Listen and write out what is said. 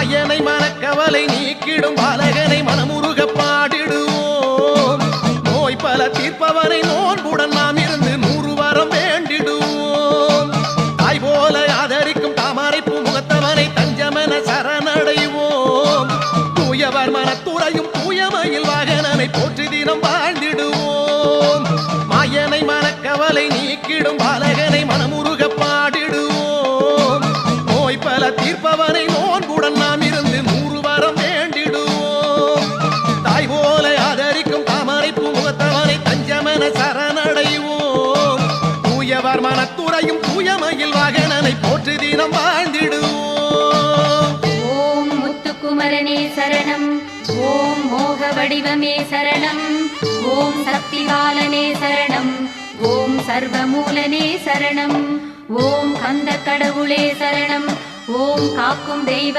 மாயனை மனக்கவலை நீக்கிடும் பாலகனை மனமுருக பாடிடுவோம். நோய் பல தீர்ப்பவனை நோன்புடன் நாம் இருந்து 100 வரம் வேண்டிடுவோம். தாய் போல ஆதரிக்கும் தாமரைப்பு முகத்தவனை தஞ்சமென சரணடைவோம். தூயவர் மனத்துறையும் தூயமையில் வாகனனை போற்றி தினம் வாழ்ந்திடுவோம். மாயனை மனக்கவலை நீக்கிடும் பாலகனை மனமுருக பாடிடுவோம். நோய் பல தீர்ப்பவனை நோன்புடன் நாம் இருந்து 100 வரம் வேண்டிடுவோம். தாய் போல ஆதரிக்கும் தாமரைப்பு முகத்தவனை தஞ்சமென சரணடைவோம். தூயவர் மனத்துறையும் தூயமையில் வாகனனை போற்றி தினம் வாழ்ந்திடுவோம். ஓம் முத்துக்குமரனே சரணம். ஓம் மோக வடிவமே சரணம். ஓம் சக்திகாலனே சரணம். ஓம் சர்வமூலனே சரணம். ஓம் கந்த கடவுளே சரணம். ஓம் காக்கும் தெய்வ